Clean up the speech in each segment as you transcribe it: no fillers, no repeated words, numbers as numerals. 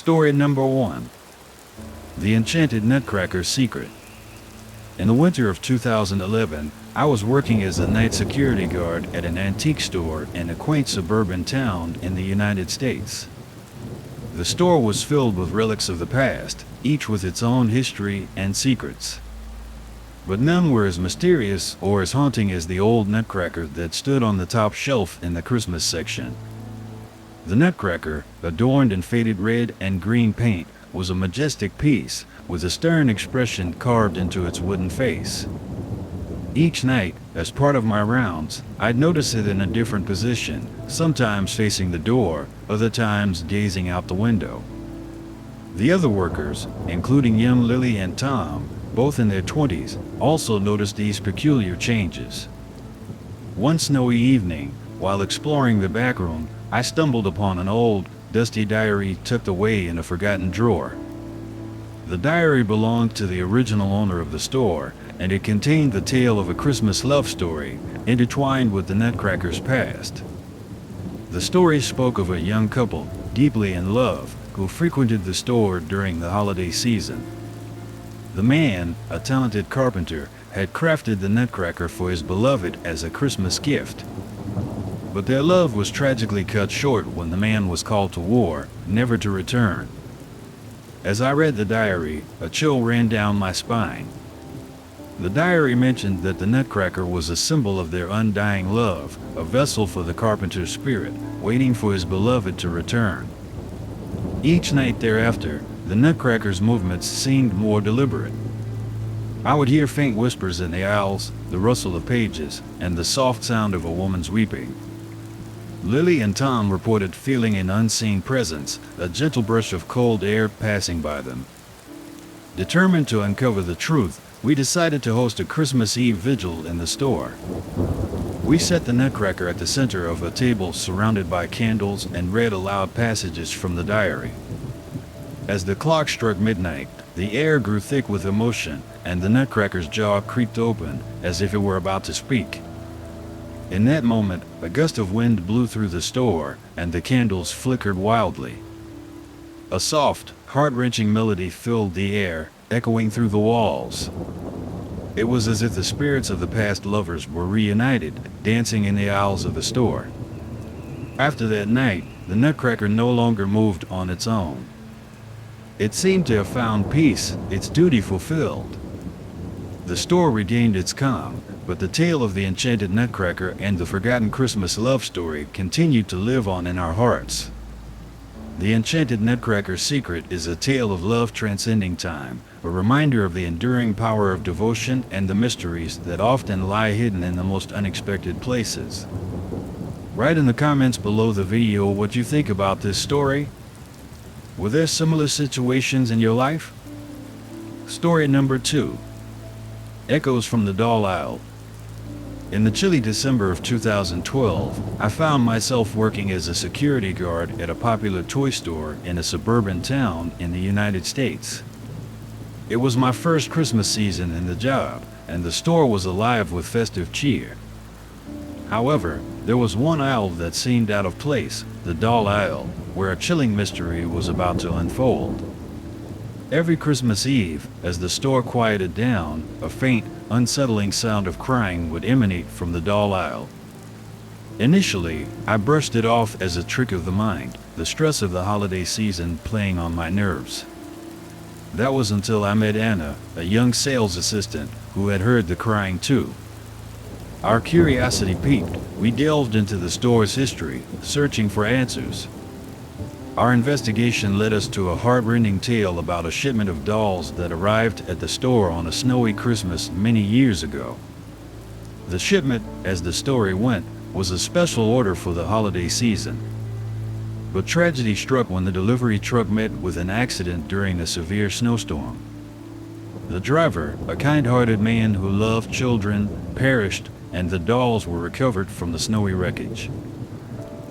Story number 1. The Enchanted Nutcracker Secret. In the winter of 2011, I was working as a night security guard at an antique store in a quaint suburban town in the United States. The store was filled with relics of the past, each with its own history and secrets. But none were as mysterious or as haunting as the old Nutcracker that stood on the top shelf in the Christmas section. The Nutcracker, adorned in faded red and green paint, was a majestic piece, with a stern expression carved into its wooden face. Each night, as part of my rounds, I'd notice it in a different position, sometimes facing the door, other times gazing out the window. The other workers, including young Lily and Tom, both in their 20s, also noticed these peculiar changes. One snowy evening, while exploring the back room, I stumbled upon an old, dusty diary tucked away in a forgotten drawer. The diary belonged to the original owner of the store, and it contained the tale of a Christmas love story, intertwined with the Nutcracker's past. The story spoke of a young couple, deeply in love, who frequented the store during the holiday season. The man, a talented carpenter, had crafted the Nutcracker for his beloved as a Christmas gift. But their love was tragically cut short when the man was called to war, never to return. As I read the diary, a chill ran down my spine. The diary mentioned that the Nutcracker was a symbol of their undying love, a vessel for the carpenter's spirit, waiting for his beloved to return. Each night thereafter, the Nutcracker's movements seemed more deliberate. I would hear faint whispers in the aisles, the rustle of pages, and the soft sound of a woman's weeping. Lily and Tom reported feeling an unseen presence, a gentle brush of cold air passing by them. Determined to uncover the truth, we decided to host a Christmas Eve vigil in the store. We set the Nutcracker at the center of a table surrounded by candles and read aloud passages from the diary. As the clock struck midnight, the air grew thick with emotion, and the Nutcracker's jaw creaked open, as if it were about to speak. In that moment, a gust of wind blew through the store, and the candles flickered wildly. A soft, heart-wrenching melody filled the air, echoing through the walls. It was as if the spirits of the past lovers were reunited, dancing in the aisles of the store. After that night, the Nutcracker no longer moved on its own. It seemed to have found peace, its duty fulfilled. The store regained its calm, but the tale of the Enchanted Nutcracker and the forgotten Christmas love story continued to live on in our hearts. The Enchanted Nutcracker Secret is a tale of love transcending time, a reminder of the enduring power of devotion and the mysteries that often lie hidden in the most unexpected places. Write in the comments below the video what you think about this story. Were there similar situations in your life? Story number 2. Echoes from the Doll Aisle. In the chilly December of 2012, I found myself working as a security guard at a popular toy store in a suburban town in the United States. It was my first Christmas season in the job, and the store was alive with festive cheer. However, there was one aisle that seemed out of place, the doll aisle, where a chilling mystery was about to unfold. Every Christmas Eve, as the store quieted down, a faint, unsettling sound of crying would emanate from the doll aisle. Initially, I brushed it off as a trick of the mind, the stress of the holiday season playing on my nerves. That was until I met Anna, a young sales assistant, who had heard the crying too. Our curiosity piqued, we delved into the store's history, searching for answers. Our investigation led us to a heart-rending tale about a shipment of dolls that arrived at the store on a snowy Christmas many years ago. The shipment, as the story went, was a special order for the holiday season. But tragedy struck when the delivery truck met with an accident during a severe snowstorm. The driver, a kind-hearted man who loved children, perished, and the dolls were recovered from the snowy wreckage.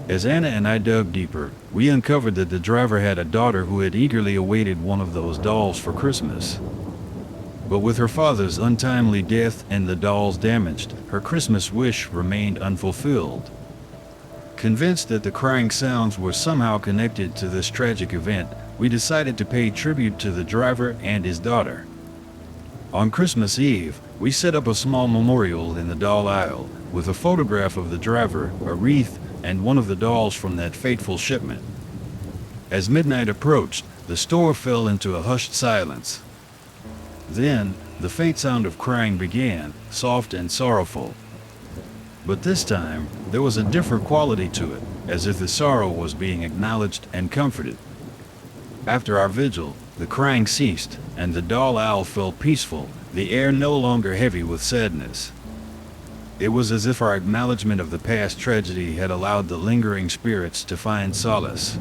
As Anna and I dug deeper, we uncovered that the driver had a daughter who had eagerly awaited one of those dolls for Christmas. But with her father's untimely death and the dolls damaged, her Christmas wish remained unfulfilled. Convinced that the crying sounds were somehow connected to this tragic event, we decided to pay tribute to the driver and his daughter. On Christmas Eve, we set up a small memorial in the doll aisle with a photograph of the driver, a wreath, and one of the dolls from that fateful shipment. As midnight approached, the store fell into a hushed silence. Then, the faint sound of crying began, soft and sorrowful. But this time, there was a different quality to it, as if the sorrow was being acknowledged and comforted. After our vigil, the crying ceased, and the doll owl felt peaceful, the air no longer heavy with sadness. It was as if our acknowledgement of the past tragedy had allowed the lingering spirits to find solace.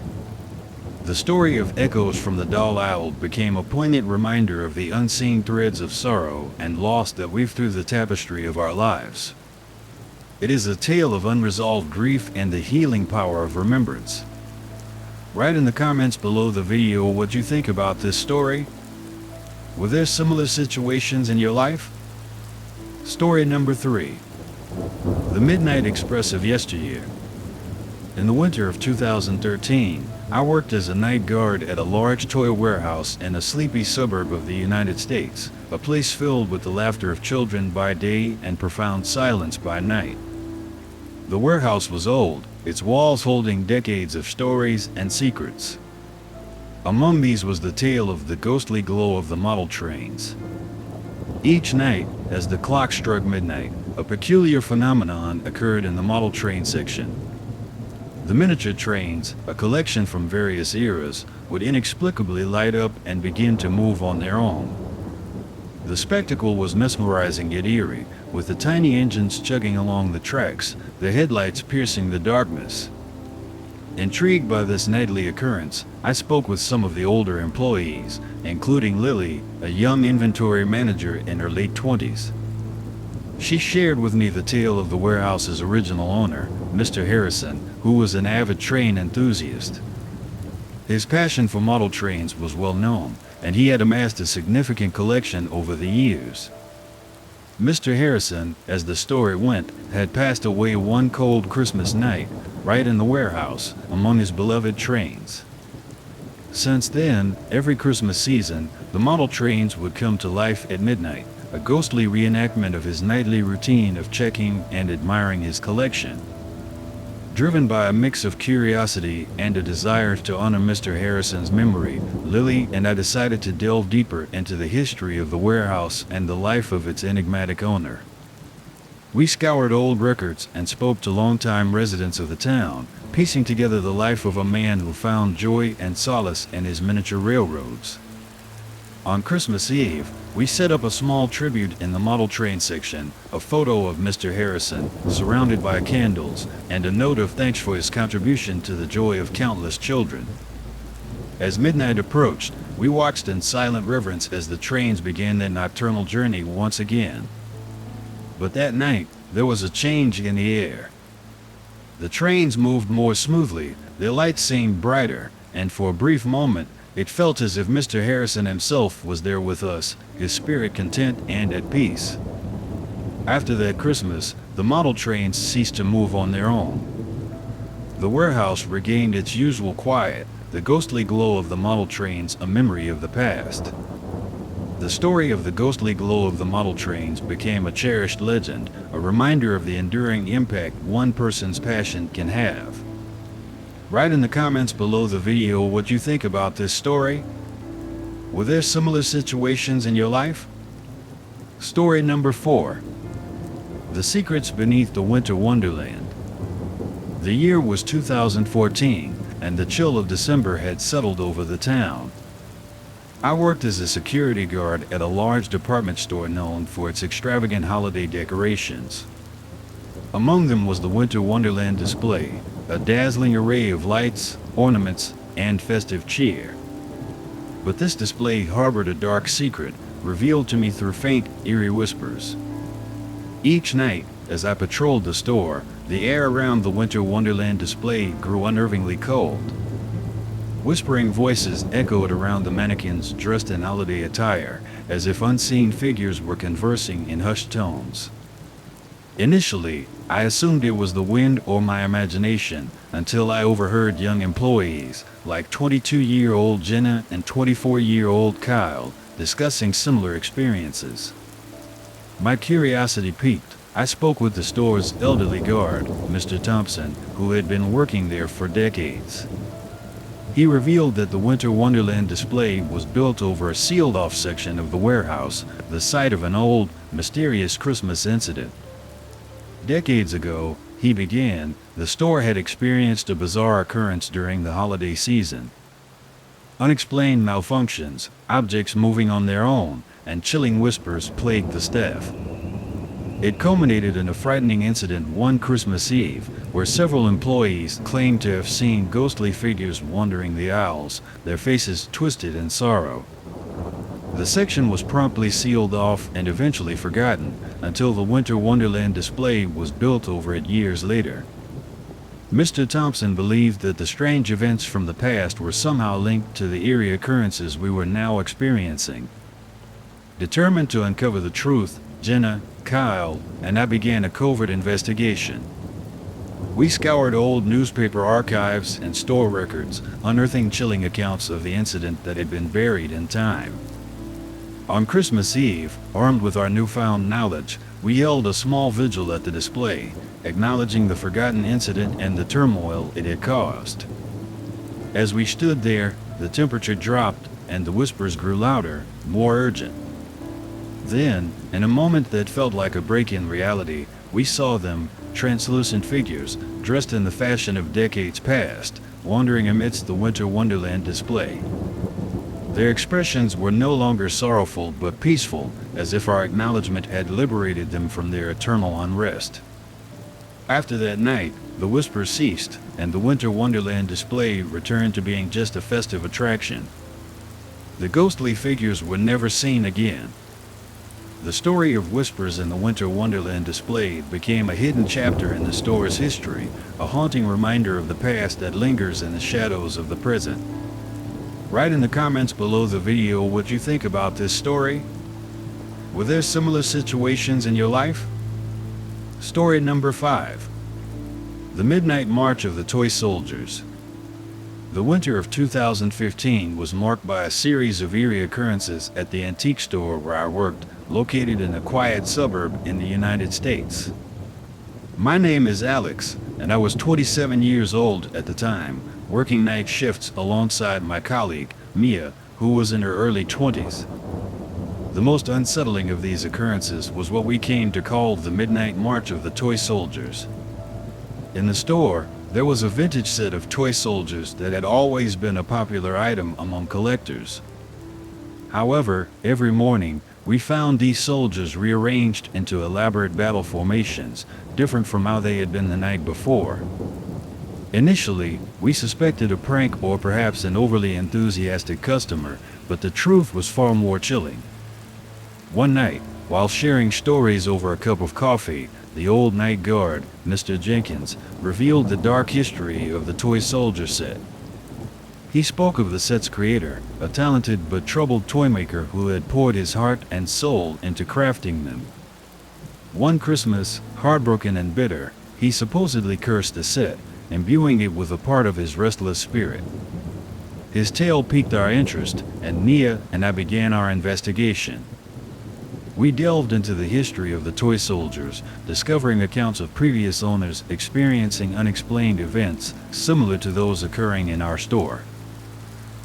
The story of echoes from the doll owl became a poignant reminder of the unseen threads of sorrow and loss that weave through the tapestry of our lives. It is a tale of unresolved grief and the healing power of remembrance. Write in the comments below the video what you think about this story. Were there similar situations in your life? Story number 3. The Midnight Express of Yesteryear. In the winter of 2013, I worked as a night guard at a large toy warehouse in a sleepy suburb of the United States, a place filled with the laughter of children by day and profound silence by night. The warehouse was old, its walls holding decades of stories and secrets. Among these was the tale of the ghostly glow of the model trains. Each night, as the clock struck midnight, a peculiar phenomenon occurred in the model train section. The miniature trains, a collection from various eras, would inexplicably light up and begin to move on their own. The spectacle was mesmerizing yet eerie, with the tiny engines chugging along the tracks, the headlights piercing the darkness. Intrigued by this nightly occurrence, I spoke with some of the older employees, including Lily, a young inventory manager in her late 20s. She shared with me the tale of the warehouse's original owner, Mr. Harrison, who was an avid train enthusiast. His passion for model trains was well known, and he had amassed a significant collection over the years. Mr. Harrison, as the story went, had passed away one cold Christmas night, right in the warehouse, among his beloved trains. Since then, every Christmas season, the model trains would come to life at midnight, a ghostly reenactment of his nightly routine of checking and admiring his collection. Driven by a mix of curiosity and a desire to honor Mr. Harrison's memory, Lily and I decided to delve deeper into the history of the warehouse and the life of its enigmatic owner. We scoured old records and spoke to longtime residents of the town, piecing together the life of a man who found joy and solace in his miniature railroads. On Christmas Eve, we set up a small tribute in the model train section, a photo of Mr. Harrison, surrounded by candles, and a note of thanks for his contribution to the joy of countless children. As midnight approached, we watched in silent reverence as the trains began their nocturnal journey once again. But that night, there was a change in the air. The trains moved more smoothly, their lights seemed brighter, and for a brief moment, it felt as if Mr. Harrison himself was there with us, his spirit content and at peace. After that Christmas, the model trains ceased to move on their own. The warehouse regained its usual quiet, the ghostly glow of the model trains a memory of the past. The story of the ghostly glow of the model trains became a cherished legend, a reminder of the enduring impact one person's passion can have. Write in the comments below the video what you think about this story. Were there similar situations in your life? Story number 4. The Secrets Beneath the Winter Wonderland. The year was 2014, and the chill of December had settled over the town. I worked as a security guard at a large department store known for its extravagant holiday decorations. Among them was the Winter Wonderland display, a dazzling array of lights, ornaments, and festive cheer. But this display harbored a dark secret, revealed to me through faint, eerie whispers. Each night, as I patrolled the store, the air around the Winter Wonderland display grew unnervingly cold. Whispering voices echoed around the mannequins dressed in holiday attire, as if unseen figures were conversing in hushed tones. Initially, I assumed it was the wind or my imagination until I overheard young employees, like 22-year-old Jenna and 24-year-old Kyle, discussing similar experiences. My curiosity piqued. I spoke with the store's elderly guard, Mr. Thompson, who had been working there for decades. He revealed that the Winter Wonderland display was built over a sealed-off section of the warehouse, the site of an old, mysterious Christmas incident. Decades ago, he began, the store had experienced a bizarre occurrence during the holiday season. Unexplained malfunctions, objects moving on their own, and chilling whispers plagued the staff. It culminated in a frightening incident one Christmas Eve, where several employees claimed to have seen ghostly figures wandering the aisles, their faces twisted in sorrow. The section was promptly sealed off and eventually forgotten, until the Winter Wonderland display was built over it years later. Mr. Thompson believed that the strange events from the past were somehow linked to the eerie occurrences we were now experiencing. Determined to uncover the truth, Jenna, Kyle, and I began a covert investigation. We scoured old newspaper archives and store records, unearthing chilling accounts of the incident that had been buried in time. On Christmas Eve, armed with our newfound knowledge, we held a small vigil at the display, acknowledging the forgotten incident and the turmoil it had caused. As we stood there, the temperature dropped and the whispers grew louder, more urgent. Then, in a moment that felt like a break in reality, we saw them, translucent figures, dressed in the fashion of decades past, wandering amidst the Winter Wonderland display. Their expressions were no longer sorrowful but peaceful, as if our acknowledgement had liberated them from their eternal unrest. After that night, the whispers ceased, and the Winter Wonderland display returned to being just a festive attraction. The ghostly figures were never seen again. The story of whispers in the Winter Wonderland display became a hidden chapter in the store's history, a haunting reminder of the past that lingers in the shadows of the present. Write in the comments below the video what you think about this story. Were there similar situations in your life? Story number 5. The Midnight March of the Toy Soldiers. The winter of 2015 was marked by a series of eerie occurrences at the antique store where I worked, located in a quiet suburb in the United States. My name is Alex, and I was 27 years old at the time, working night shifts alongside my colleague, Mia, who was in her early 20s. The most unsettling of these occurrences was what we came to call the Midnight March of the Toy Soldiers. In the store, there was a vintage set of toy soldiers that had always been a popular item among collectors. However, every morning, we found these soldiers rearranged into elaborate battle formations, different from how they had been the night before. Initially, we suspected a prank or perhaps an overly enthusiastic customer, but the truth was far more chilling. One night, while sharing stories over a cup of coffee, the old night guard, Mr. Jenkins, revealed the dark history of the toy soldier set. He spoke of the set's creator, a talented but troubled toymaker who had poured his heart and soul into crafting them. One Christmas, heartbroken and bitter, he supposedly cursed the set, imbuing it with a part of his restless spirit. His tale piqued our interest, and Nia and I began our investigation. We delved into the history of the toy soldiers, discovering accounts of previous owners experiencing unexplained events similar to those occurring in our store.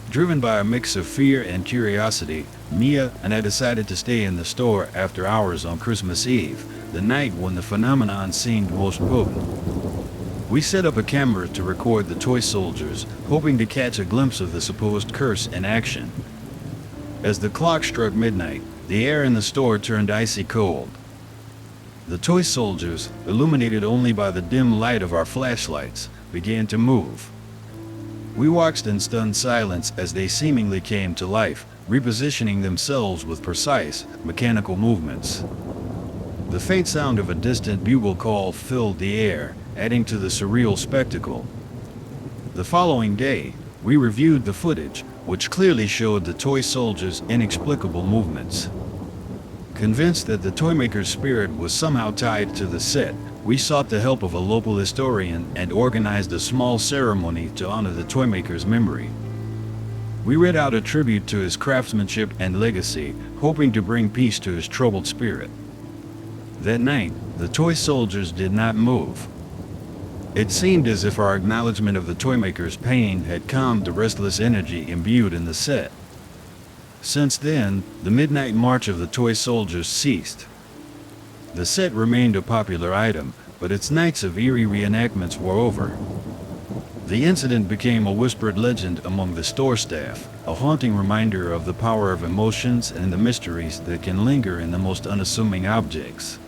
Driven by a mix of fear and curiosity, Mia and I decided to stay in the store after hours on Christmas Eve, the night when the phenomenon seemed most potent. We set up a camera to record the toy soldiers, hoping to catch a glimpse of the supposed curse in action. As the clock struck midnight, the air in the store turned icy cold. The toy soldiers, illuminated only by the dim light of our flashlights, began to move. We watched in stunned silence as they seemingly came to life, repositioning themselves with precise, mechanical movements. The faint sound of a distant bugle call filled the air, adding to the surreal spectacle. The following day, we reviewed the footage, which clearly showed the toy soldiers' inexplicable movements. Convinced that the toymaker's spirit was somehow tied to the set, we sought the help of a local historian and organized a small ceremony to honor the toymaker's memory. We read out a tribute to his craftsmanship and legacy, hoping to bring peace to his troubled spirit. That night, the toy soldiers did not move. It seemed as if our acknowledgement of the toymaker's pain had calmed the restless energy imbued in the set. Since then, the midnight march of the toy soldiers ceased. The set remained a popular item, but its nights of eerie reenactments were over. The incident became a whispered legend among the store staff, a haunting reminder of the power of emotions and the mysteries that can linger in the most unassuming objects.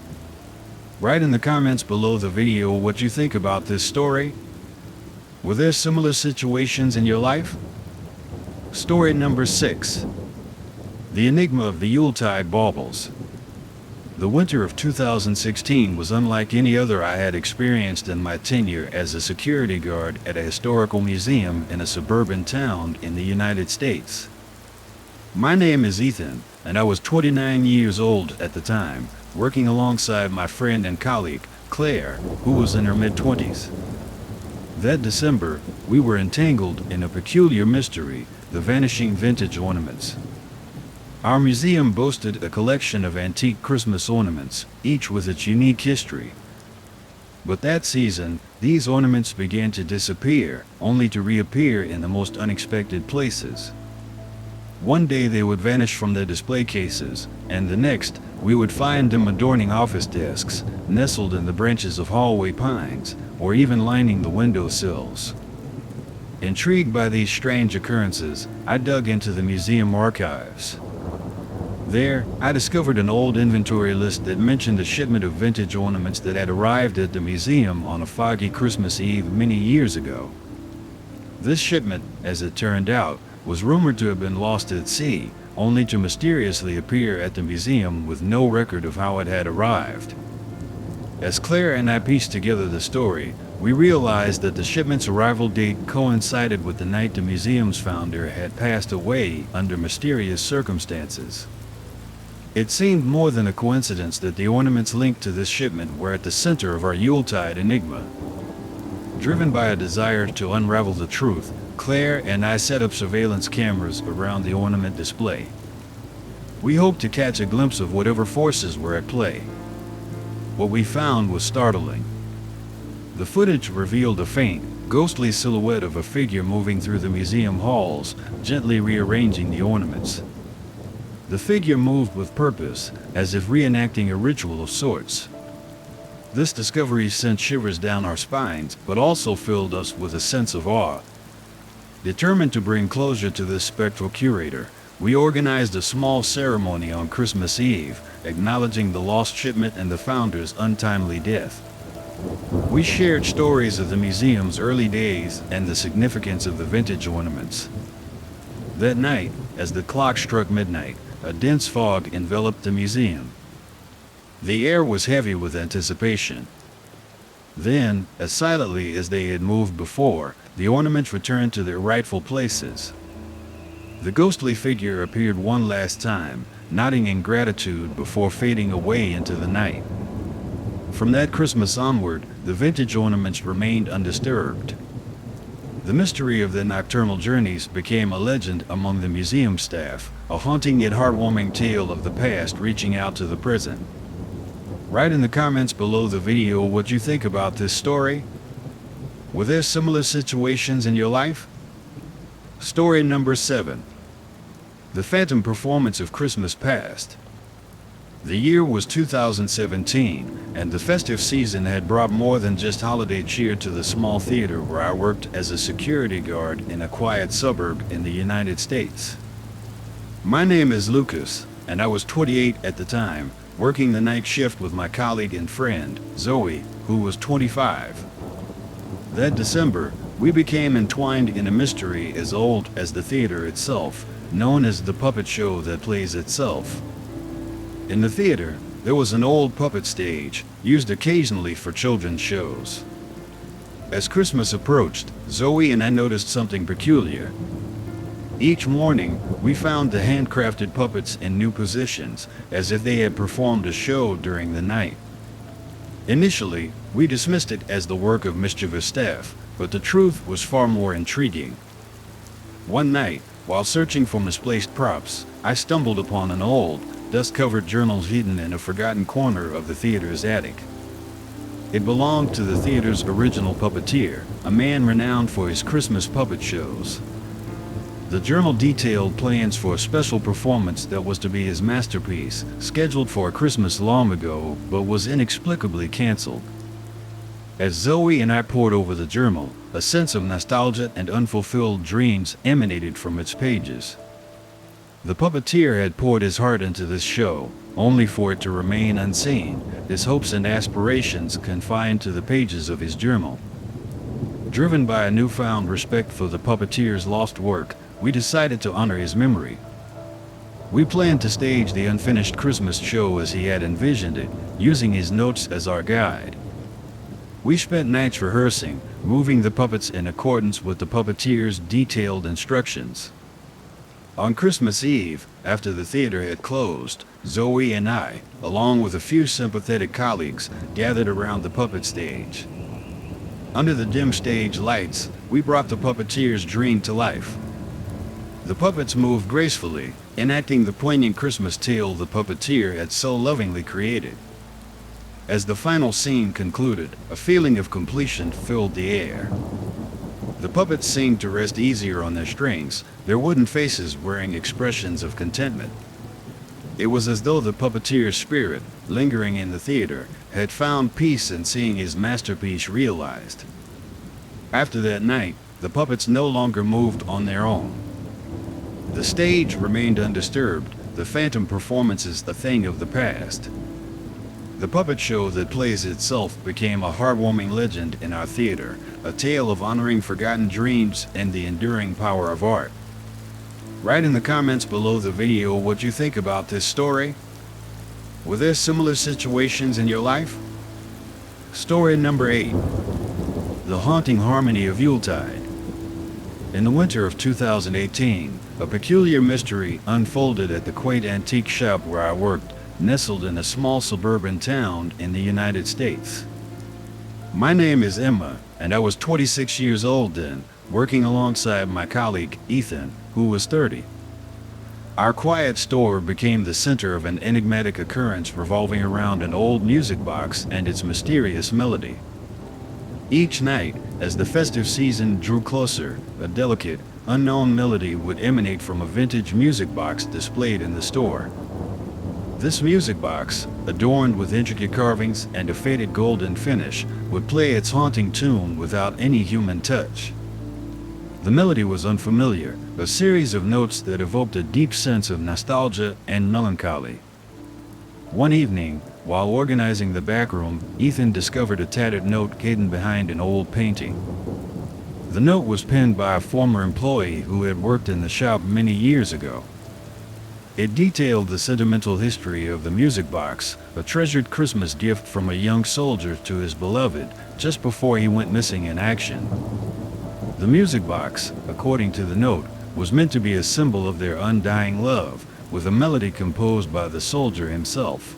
Write in the comments below the video what you think about this story. Were there similar situations in your life? Story number 6. The Enigma of the Yuletide Baubles. The winter of 2016 was unlike any other I had experienced in my tenure as a security guard at a historical museum in a suburban town in the United States. My name is Ethan, and I was 29 years old at the time, working alongside my friend and colleague, Claire, who was in her mid-20s. That December, we were entangled in a peculiar mystery, the vanishing vintage ornaments. Our museum boasted a collection of antique Christmas ornaments, each with its unique history. But that season, these ornaments began to disappear, only to reappear in the most unexpected places. One day they would vanish from their display cases, and the next, we would find them adorning office desks, nestled in the branches of hallway pines, or even lining the windowsills. Intrigued by these strange occurrences, I dug into the museum archives. There, I discovered an old inventory list that mentioned a shipment of vintage ornaments that had arrived at the museum on a foggy Christmas Eve many years ago. This shipment, as it turned out, was rumored to have been lost at sea, only to mysteriously appear at the museum with no record of how it had arrived. As Claire and I pieced together the story, we realized that the shipment's arrival date coincided with the night the museum's founder had passed away under mysterious circumstances. It seemed more than a coincidence that the ornaments linked to this shipment were at the center of our Yuletide enigma. Driven by a desire to unravel the truth, Claire and I set up surveillance cameras around the ornament display. We hoped to catch a glimpse of whatever forces were at play. What we found was startling. The footage revealed a faint, ghostly silhouette of a figure moving through the museum halls, gently rearranging the ornaments. The figure moved with purpose, as if reenacting a ritual of sorts. This discovery sent shivers down our spines, but also filled us with a sense of awe. Determined to bring closure to this spectral curator, we organized a small ceremony on Christmas Eve, acknowledging the lost shipment and the founder's untimely death. We shared stories of the museum's early days and the significance of the vintage ornaments. That night, as the clock struck midnight, a dense fog enveloped the museum. The air was heavy with anticipation. Then, as silently as they had moved before, the ornaments returned to their rightful places. The ghostly figure appeared one last time, nodding in gratitude before fading away into the night. From that Christmas onward, the vintage ornaments remained undisturbed. The mystery of their nocturnal journeys became a legend among the museum staff, a haunting yet heartwarming tale of the past reaching out to the present. Write in the comments below the video what you think about this story. Were there similar situations in your life? Story number 7. The Phantom Performance of Christmas Past. The year was 2017, and the festive season had brought more than just holiday cheer to the small theater where I worked as a security guard in a quiet suburb in the United States. My name is Lucas, and I was 28 at the time, working the night shift with my colleague and friend, Zoe, who was 25. That December, we became entwined in a mystery as old as the theater itself, known as the puppet show that plays itself. In the theater, there was an old puppet stage, used occasionally for children's shows. As Christmas approached, Zoe and I noticed something peculiar. Each morning, we found the handcrafted puppets in new positions, as if they had performed a show during the night. Initially, we dismissed it as the work of mischievous staff, but the truth was far more intriguing. One night, while searching for misplaced props, I stumbled upon an old, dust-covered journal hidden in a forgotten corner of the theater's attic. It belonged to the theater's original puppeteer, a man renowned for his Christmas puppet shows. The journal detailed plans for a special performance that was to be his masterpiece, scheduled for Christmas long ago, but was inexplicably canceled. As Zoe and I pored over the journal, a sense of nostalgia and unfulfilled dreams emanated from its pages. The puppeteer had poured his heart into this show, only for it to remain unseen, his hopes and aspirations confined to the pages of his journal. Driven by a newfound respect for the puppeteer's lost work, we decided to honor his memory. We planned to stage the unfinished Christmas show as he had envisioned it, using his notes as our guide. We spent nights rehearsing, moving the puppets in accordance with the puppeteer's detailed instructions. On Christmas Eve, after the theater had closed, Zoe and I, along with a few sympathetic colleagues, gathered around the puppet stage. Under the dim stage lights, we brought the puppeteer's dream to life. The puppets moved gracefully, enacting the poignant Christmas tale the puppeteer had so lovingly created. As the final scene concluded, a feeling of completion filled the air. The puppets seemed to rest easier on their strings, their wooden faces wearing expressions of contentment. It was as though the puppeteer's spirit, lingering in the theater, had found peace in seeing his masterpiece realized. After that night, the puppets no longer moved on their own. The stage remained undisturbed, the phantom performances a thing of the past. The puppet show that plays itself became a heartwarming legend in our theater, a tale of honoring forgotten dreams and the enduring power of art. Write in the comments below the video what you think about this story. Were there similar situations in your life? Story number 8. The Haunting Harmony of Yuletide. In the winter of 2018, a peculiar mystery unfolded at the quaint antique shop where I worked, nestled in a small suburban town in the United States. My name is Emma, and I was 26 years old then, working alongside my colleague Ethan, who was 30. Our quiet store became the center of an enigmatic occurrence revolving around an old music box and its mysterious melody. Each night, as the festive season drew closer, a delicate, unknown melody would emanate from a vintage music box displayed in the store. This music box, adorned with intricate carvings and a faded golden finish, would play its haunting tune without any human touch. The melody was unfamiliar, a series of notes that evoked a deep sense of nostalgia and melancholy. One evening, while organizing the back room, Ethan discovered a tattered note hidden behind an old painting. The note was penned by a former employee who had worked in the shop many years ago. It detailed the sentimental history of the music box, a treasured Christmas gift from a young soldier to his beloved, just before he went missing in action. The music box, according to the note, was meant to be a symbol of their undying love, with a melody composed by the soldier himself.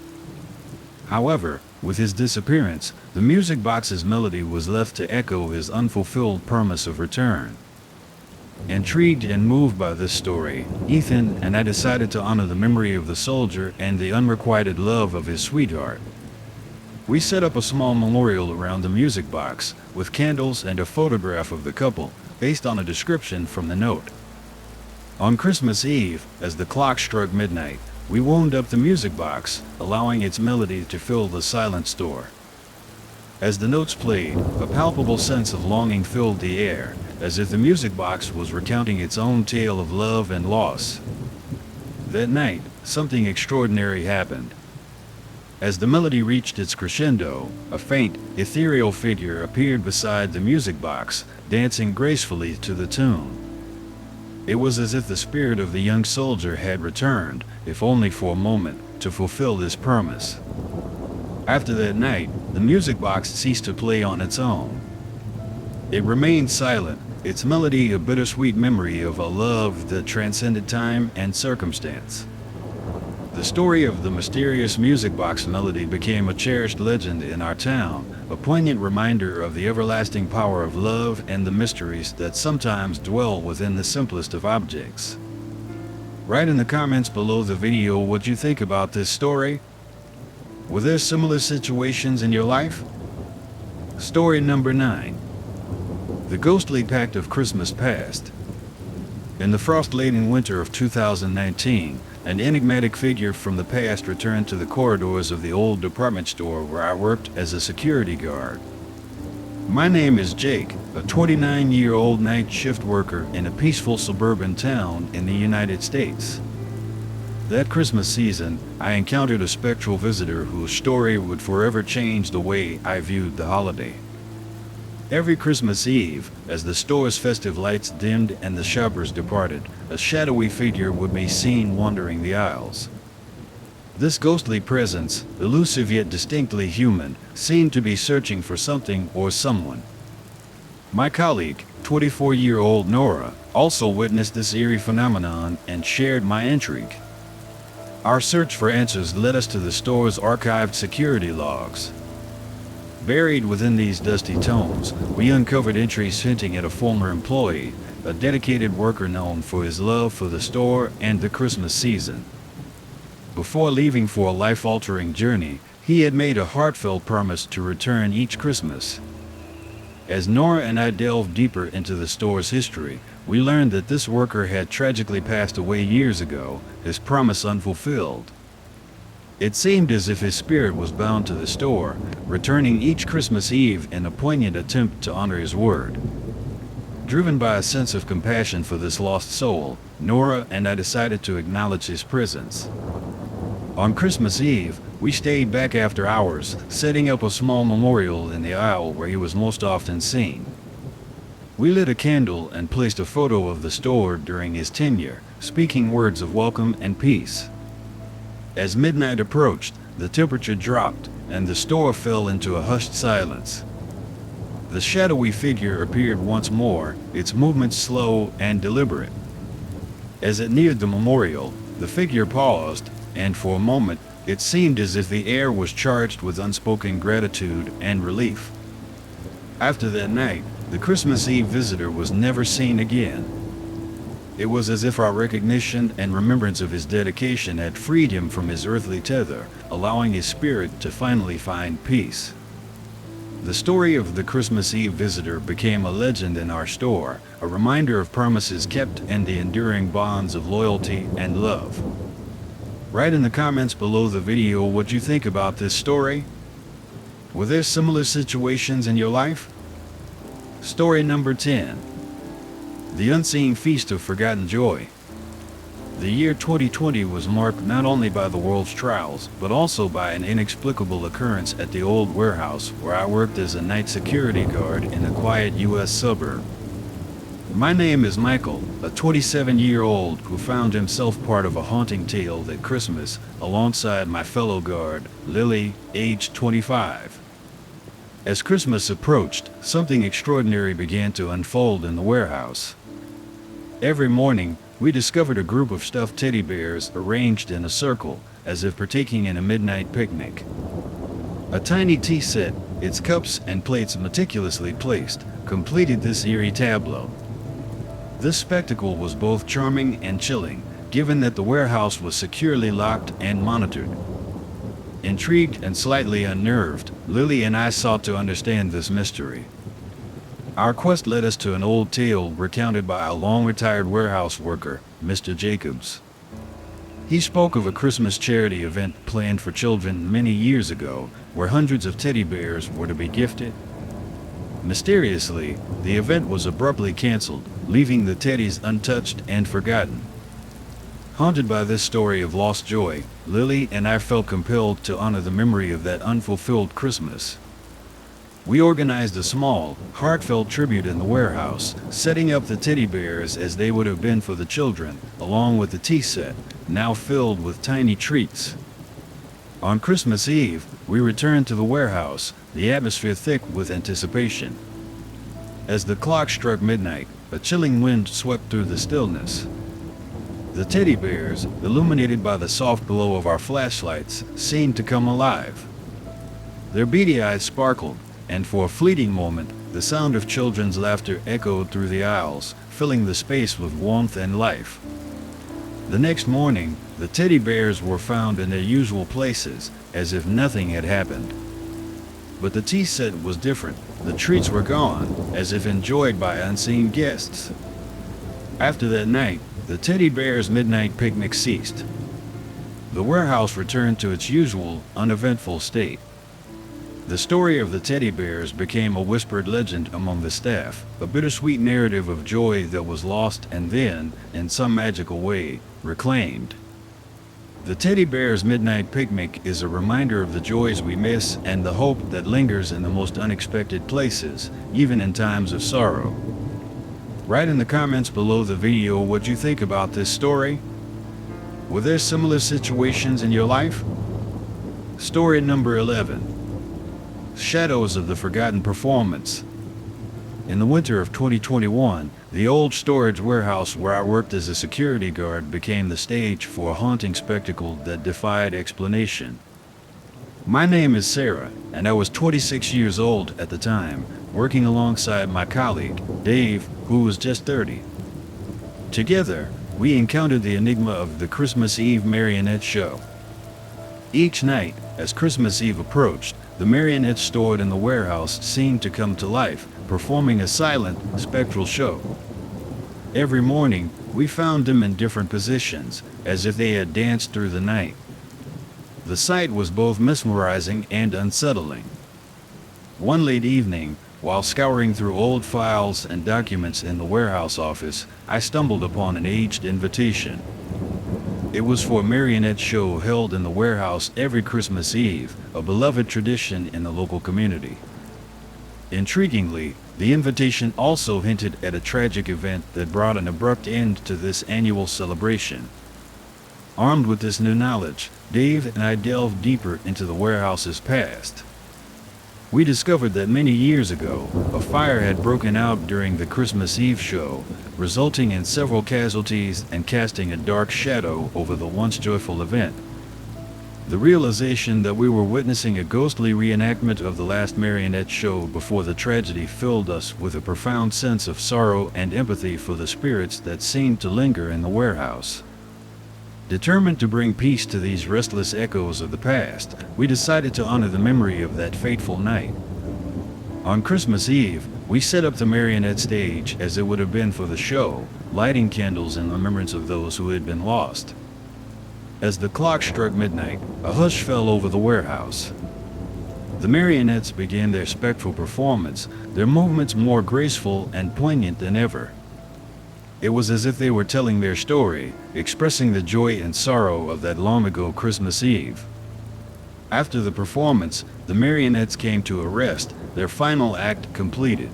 However, with his disappearance, the music box's melody was left to echo his unfulfilled promise of return. Intrigued and moved by this story, Ethan and I decided to honor the memory of the soldier and the unrequited love of his sweetheart. We set up a small memorial around the music box, with candles and a photograph of the couple, based on a description from the note. On Christmas Eve, as the clock struck midnight, we wound up the music box, allowing its melody to fill the silent store. As the notes played, a palpable sense of longing filled the air, as if the music box was recounting its own tale of love and loss. That night, something extraordinary happened. As the melody reached its crescendo, a faint, ethereal figure appeared beside the music box, dancing gracefully to the tune. It was as if the spirit of the young soldier had returned, if only for a moment, to fulfill this promise. After that night, the music box ceased to play on its own. It remained silent, its melody a bittersweet memory of a love that transcended time and circumstance. The story of the mysterious music box melody became a cherished legend in our town, a poignant reminder of the everlasting power of love and the mysteries that sometimes dwell within the simplest of objects. Write in the comments below the video what you think about this story. Were there similar situations in your life? Story number 9. The Ghostly Pact of Christmas Past. In the frost-laden winter of 2019, an enigmatic figure from the past returned to the corridors of the old department store where I worked as a security guard. My name is Jake, a 29-year-old night shift worker in a peaceful suburban town in the United States. That Christmas season, I encountered a spectral visitor whose story would forever change the way I viewed the holiday. Every Christmas Eve, as the store's festive lights dimmed and the shoppers departed, a shadowy figure would be seen wandering the aisles. This ghostly presence, elusive yet distinctly human, seemed to be searching for something or someone. My colleague, 24-year-old Nora, also witnessed this eerie phenomenon and shared my intrigue. Our search for answers led us to the store's archived security logs. Buried within these dusty tomes, we uncovered entries hinting at a former employee, a dedicated worker known for his love for the store and the Christmas season. Before leaving for a life-altering journey, he had made a heartfelt promise to return each Christmas. As Nora and I delved deeper into the store's history, we learned that this worker had tragically passed away years ago, his promise unfulfilled. It seemed as if his spirit was bound to the store, returning each Christmas Eve in a poignant attempt to honor his word. Driven by a sense of compassion for this lost soul, Nora and I decided to acknowledge his presence. On Christmas Eve, we stayed back after hours, setting up a small memorial in the aisle where he was most often seen. We lit a candle and placed a photo of the store during his tenure, speaking words of welcome and peace. As midnight approached, the temperature dropped, and the store fell into a hushed silence. The shadowy figure appeared once more, its movements slow and deliberate. As it neared the memorial, the figure paused, and for a moment, it seemed as if the air was charged with unspoken gratitude and relief. After that night, the Christmas Eve visitor was never seen again. It was as if our recognition and remembrance of his dedication had freed him from his earthly tether, allowing his spirit to finally find peace. The story of the Christmas Eve visitor became a legend in our store, a reminder of promises kept and the enduring bonds of loyalty and love. Write in the comments below the video what you think about this story. Were there similar situations in your life? Story number 10. The Unseen Feast of Forgotten Joy. The year 2020 was marked not only by the world's trials, but also by an inexplicable occurrence at the old warehouse where I worked as a night security guard in a quiet U.S. suburb. My name is Michael, a 27-year-old who found himself part of a haunting tale that Christmas, alongside my fellow guard, Lily, aged 25. As Christmas approached, something extraordinary began to unfold in the warehouse. Every morning, we discovered a group of stuffed teddy bears arranged in a circle, as if partaking in a midnight picnic. A tiny tea set, its cups and plates meticulously placed, completed this eerie tableau. This spectacle was both charming and chilling, given that the warehouse was securely locked and monitored. Intrigued and slightly unnerved, Lily and I sought to understand this mystery. Our quest led us to an old tale recounted by a long-retired warehouse worker, Mr. Jacobs. He spoke of a Christmas charity event planned for children many years ago, where hundreds of teddy bears were to be gifted. Mysteriously, the event was abruptly canceled, leaving the teddies untouched and forgotten. Haunted by this story of lost joy, Lily and I felt compelled to honor the memory of that unfulfilled Christmas. We organized a small, heartfelt tribute in the warehouse, setting up the teddy bears as they would have been for the children, along with the tea set, now filled with tiny treats. On Christmas Eve, we returned to the warehouse, the atmosphere thick with anticipation. As the clock struck midnight, a chilling wind swept through the stillness. The teddy bears, illuminated by the soft glow of our flashlights, seemed to come alive. Their beady eyes sparkled, and for a fleeting moment, the sound of children's laughter echoed through the aisles, filling the space with warmth and life. The next morning, the teddy bears were found in their usual places, as if nothing had happened. But the tea set was different. The treats were gone, as if enjoyed by unseen guests. After that night, the teddy bears' midnight picnic ceased. The warehouse returned to its usual, uneventful state. The story of the teddy bears became a whispered legend among the staff, a bittersweet narrative of joy that was lost and then, in some magical way, reclaimed. The teddy bears' midnight picnic is a reminder of the joys we miss and the hope that lingers in the most unexpected places, even in times of sorrow. Write in the comments below the video what you think about this story. Were there similar situations in your life? Story number 11. Shadows of the Forgotten Performance. In the winter of 2021, the old storage warehouse where I worked as a security guard became the stage for a haunting spectacle that defied explanation. My name is Sarah, and I was 26 years old at the time, working alongside my colleague, Dave, who was just 30. Together, we encountered the enigma of the Christmas Eve marionette show. Each night, as Christmas Eve approached, the marionettes stored in the warehouse seemed to come to life, performing a silent, spectral show. Every morning, we found them in different positions, as if they had danced through the night. The sight was both mesmerizing and unsettling. One late evening, while scouring through old files and documents in the warehouse office, I stumbled upon an aged invitation. It was for a marionette show held in the warehouse every Christmas Eve, a beloved tradition in the local community. Intriguingly, the invitation also hinted at a tragic event that brought an abrupt end to this annual celebration. Armed with this new knowledge, Dave and I delved deeper into the warehouse's past. We discovered that many years ago, a fire had broken out during the Christmas Eve show, resulting in several casualties and casting a dark shadow over the once joyful event. The realization that we were witnessing a ghostly reenactment of the last marionette show before the tragedy filled us with a profound sense of sorrow and empathy for the spirits that seemed to linger in the warehouse. Determined to bring peace to these restless echoes of the past, we decided to honor the memory of that fateful night. On Christmas Eve, we set up the marionette stage as it would have been for the show, lighting candles in remembrance of those who had been lost. As the clock struck midnight, a hush fell over the warehouse. The marionettes began their spectral performance, their movements more graceful and poignant than ever. It was as if they were telling their story, expressing the joy and sorrow of that long-ago Christmas Eve. After the performance, the marionettes came to a rest, their final act completed.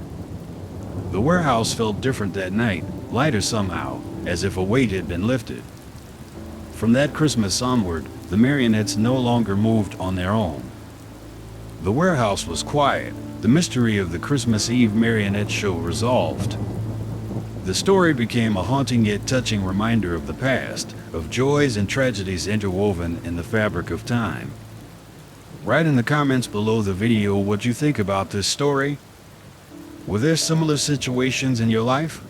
The warehouse felt different that night, lighter somehow, as if a weight had been lifted. From that Christmas onward, the marionettes no longer moved on their own. The warehouse was quiet, the mystery of the Christmas Eve marionette show resolved. The story became a haunting yet touching reminder of the past, of joys and tragedies interwoven in the fabric of time. Write in the comments below the video what you think about this story. Were there similar situations in your life?